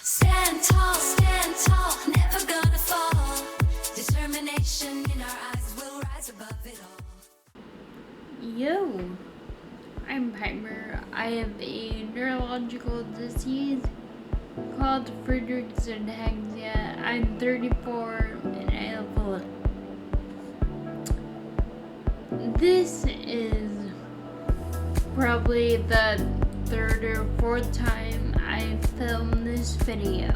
stand tall, never gonna fall. Determination in our eyes will rise above it all. Yo, I'm Piper. I have a neurological disease called Friedreich's Ataxia. I'm 34 and I have a This is probably the third or fourth time I filmed this video.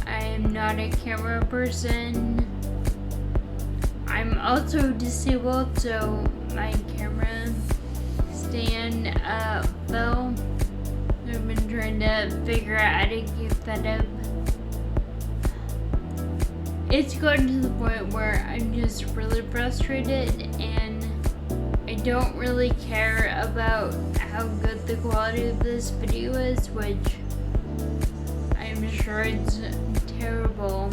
I am not a camera person. I'm also disabled, so my camera stand fell. I've been trying to figure out how to keep that up. It's gotten to the point where I'm just really frustrated and I don't really care about how good the quality of this video is, which I'm sure it's terrible.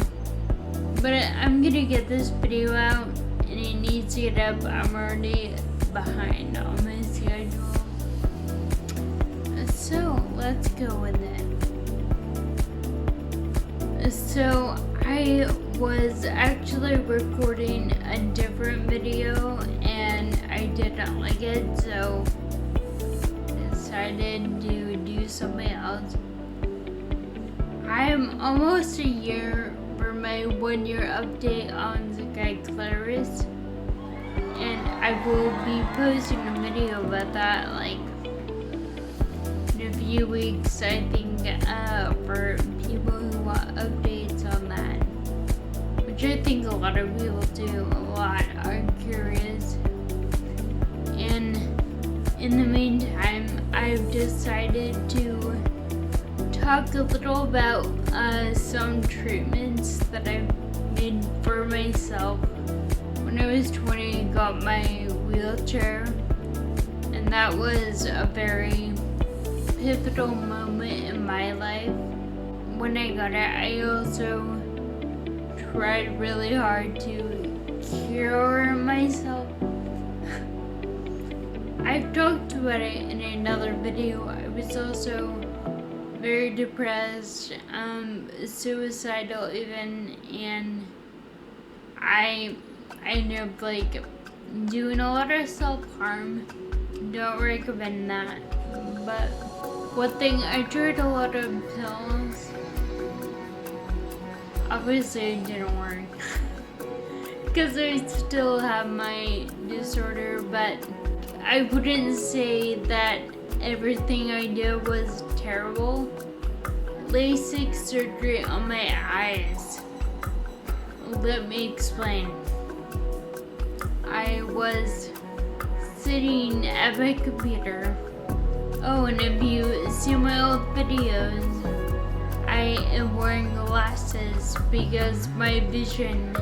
But I'm gonna get this video out and it needs to get up. I'm already behind on my schedule. So let's go with it. So I was actually recording a different video and I did not like it, so I decided to do something else. I am almost a year for my 1 year update on Ataxia, and I will be posting a video about that like in a few weeks, I think, for people who want updates on that, which I think a lot of people do. A lot are curious, and in the meantime I've decided to talk a little about some treatments that I've made for myself. When I was 20, I got my wheelchair, and that was a very pivotal moment in my life. When I got it, I also tried really hard to cure myself. I've talked about it in another video. I was also very depressed, suicidal even, and I ended up like doing a lot of self-harm. Don't recommend that. But one thing, I tried a lot of pills. Obviously it didn't work because I still have my disorder, but I wouldn't say that everything I did was terrible. LASIK surgery on my eyes. Let me explain. I was sitting at my computer. Oh, and if you see my old videos, I am wearing glasses because my vision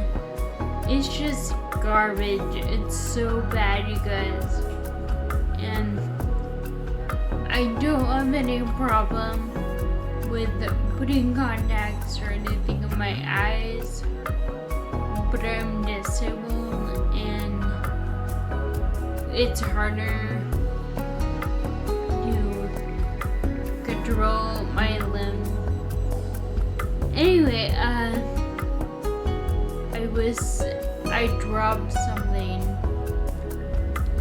is just garbage. It's so bad, you guys. And I don't have any problem with putting contacts or anything in my eyes, but I'm disabled and it's harder to control my limbs. Anyway, I dropped something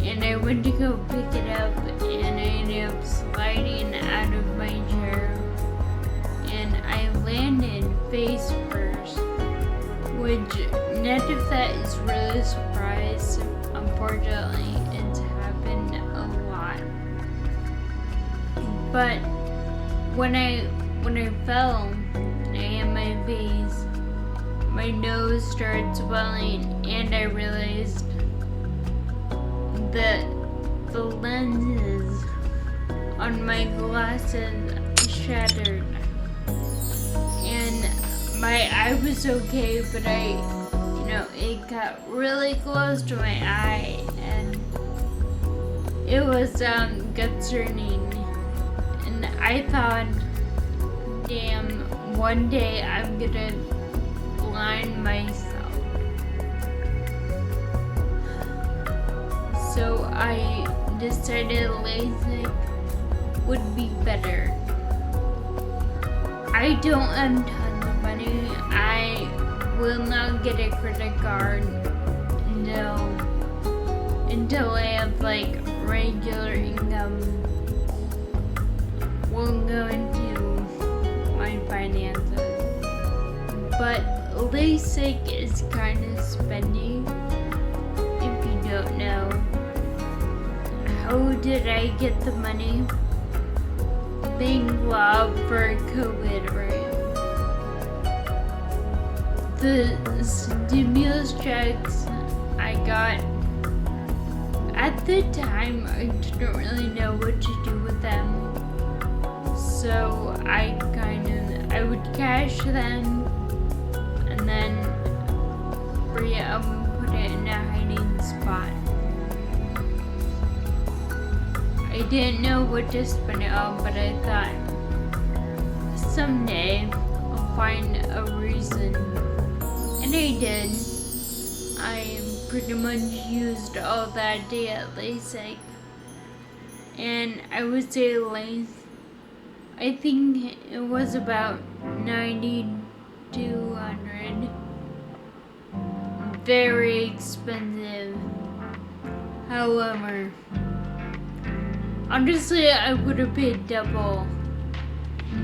and I went to go pick it up and I ended up sliding out of my chair and I landed face first, which net of that is really surprised. Unfortunately, it's happened a lot. But when I fell and I hit my face, my nose started swelling and I realized that the lenses on my glasses shattered. And my eye was okay, but it got really close to my eye and it was concerning. And I thought, damn, one day I'm gonna blind myself. So I decided LASIK would be better. I don't have tons of money. I will not get a credit card until I have like regular income. Won't go into my finances. But LASIK is kind of spendy. If you don't know, how did I get the money? Thank God for COVID, right? The stimulus checks I got, at the time I didn't really know what to do with them. So I would cash them and then free it up and put it in a hiding spot. I didn't know what to spend it on, but I thought someday I'll find a reason. And I did. I pretty much used all that day at LASIK. And I would say I think it was about 9,200. Very expensive. However, honestly, I would have paid double.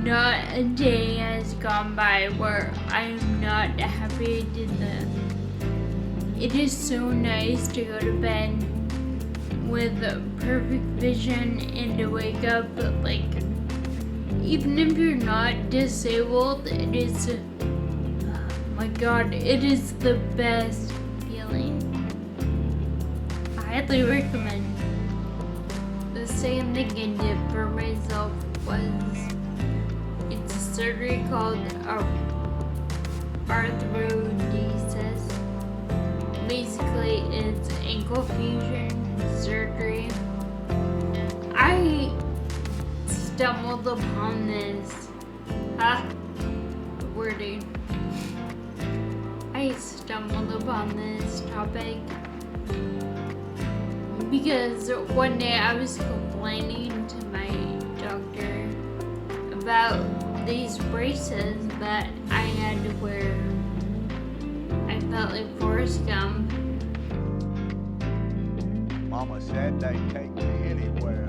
Not a day has gone by where I am not happy I did that. It is so nice to go to bed with perfect vision and to wake up, like, even if you're not disabled, it is, oh my God, it is the best feeling. I highly recommend. The second thing I did for myself was, it's a surgery called arthrodesis. Basically, it's ankle fusion surgery. I stumbled upon this. Wording. I stumbled upon this topic because one day I was complaining to my doctor about these braces that I had to wear. I felt like Forrest Gump. Mama said they'd take me anywhere.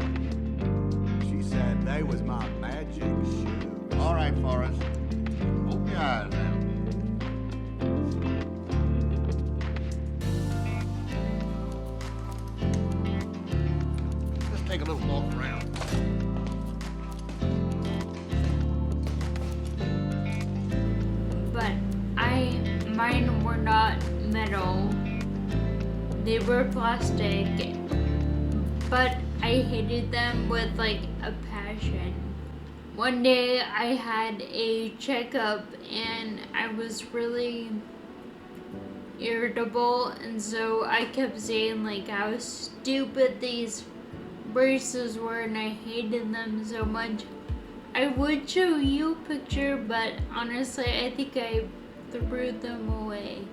She said they was my magic shoes. All right, Forrest. Open your eyes now. Let's take a little walk around. But mine were not metal. They were plastic. But I hated them with like a passion. One day I had a checkup and I was really irritable, and so I kept saying like how stupid these braces were and I hated them so much. I would show you a picture, but honestly I think I threw them away.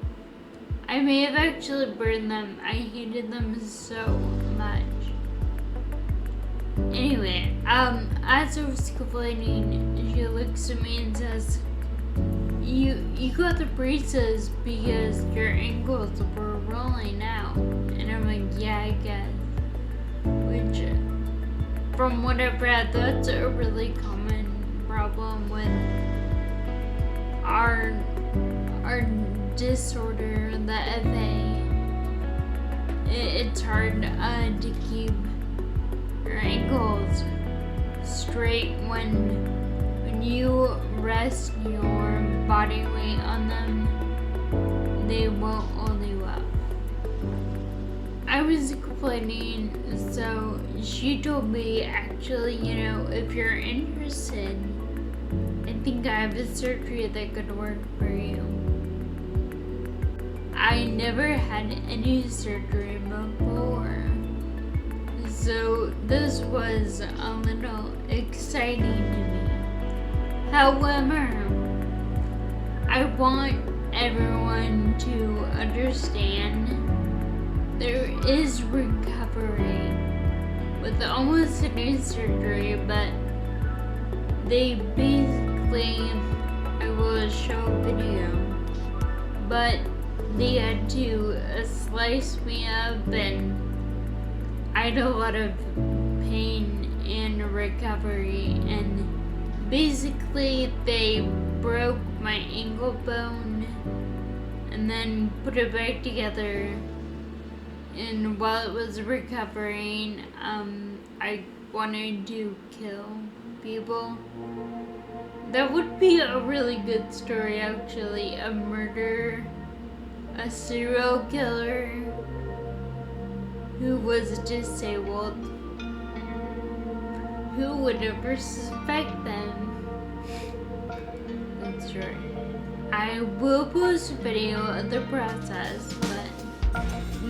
I may have actually burned them. I hated them so much. Anyway, as I was complaining, she looks at me and says, You got the braces because your ankles were rolling out. And I'm like, yeah, I guess. Which, from what I've read, that's a really common problem with our disorder, the FA. It's hard to keep your ankles straight when you rest your body weight on them. They won't hold you up. I was complaining, so she told me, actually, if you're interested, I think I have a surgery that could work for you. I never had any surgery before, so this was a little exciting to me. However, I want everyone to understand there is recovery with almost any surgery, but they basically basically, I will show a video, but they had to slice me up, and I had a lot of pain and recovery, and basically they broke my ankle bone and then put it back together. And while it was recovering, I wanted to kill people. That would be a really good story, actually. A murderer, a serial killer who was disabled. Who would ever suspect them? That's right. I will post a video of the process, but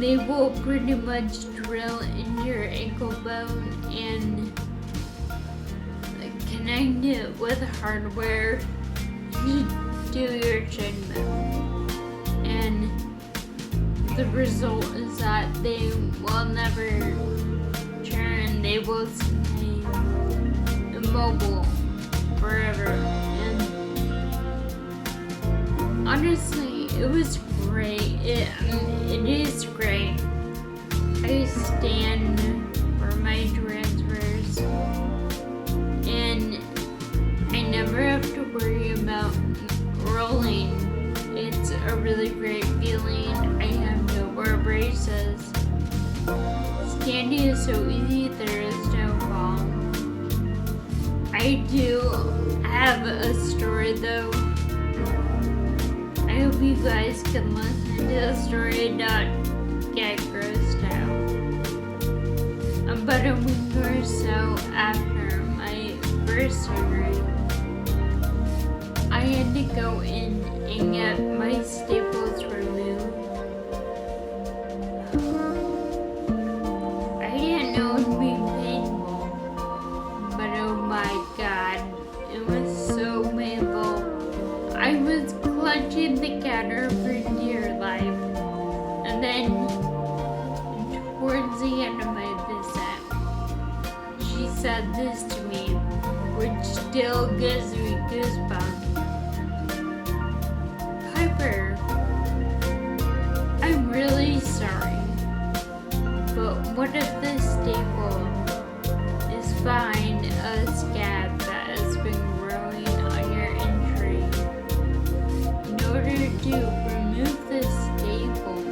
they will pretty much drill into your ankle bone and connect it with hardware to your shin bone. And the result is that they will never turn, they will stay immobile forever. And honestly, it was great. It is great. I stand for my transfers, and I never have to worry about rolling. It's a really great feeling. I have no more braces. Standing is so easy, there is no fall. I do have a story though. I hope you guys can listen to the story and not get grossed out. About a week or so after my first surgery, I had to go in and get my staples removed. I didn't know it would be painful, but oh my god, it was so painful. I was clutching the counter for dear life, and then towards the end of my visit, she said this to me, which still gives me goosebumps. Piper, I'm really sorry, but what if this staple is behind a scab that has been growing on your injury? In order to remove the staple,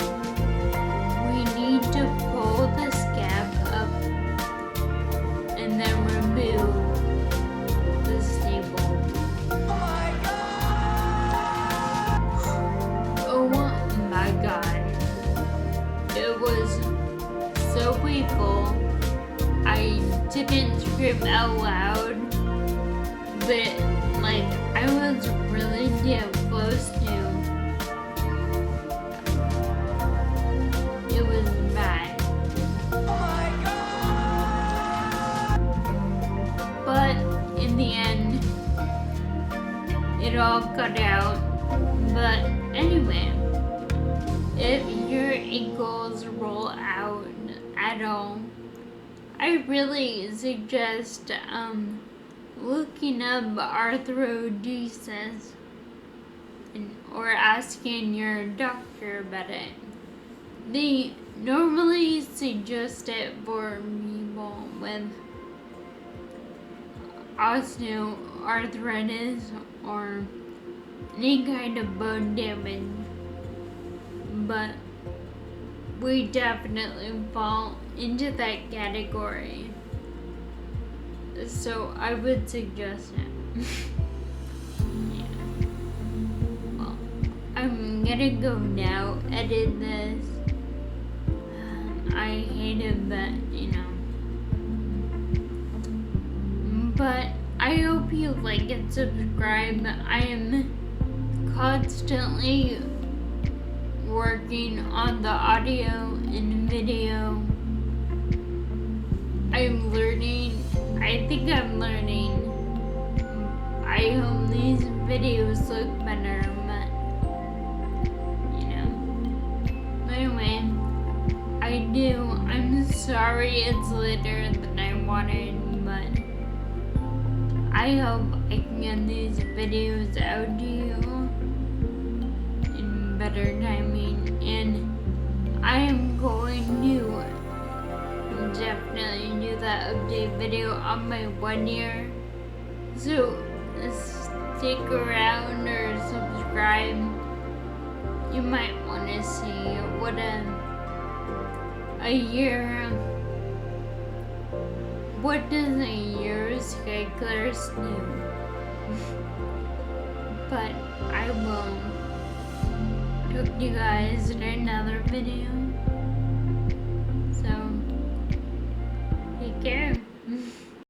we need to pull the scab up and then remove the staple. Oh my god. It was so painful. I didn't scream out loud, but like I was really damn close to. It was bad. But in the end, it all cut out. But anyway, if your ankles roll out at all, I really suggest looking up arthrodesis or asking your doctor about it. They normally suggest it for people with osteoarthritis or any kind of bone damage, but we definitely fall into that category, so I would suggest it. Yeah. Well, I'm gonna go now, edit this. I hate it, but you know. But I hope you like and subscribe. I am constantly working on the audio and video. I'm learning. I think I'm learning. I hope these videos look better, but you know. Anyway, I'm sorry it's later than I wanted, but I I hope I can get these videos out to you in better timing, and I am going to definitely do that update video on my 1 year. So stick around or subscribe. You might want to see what a year. What does a year's hikers do? But I will talk to you guys in another video.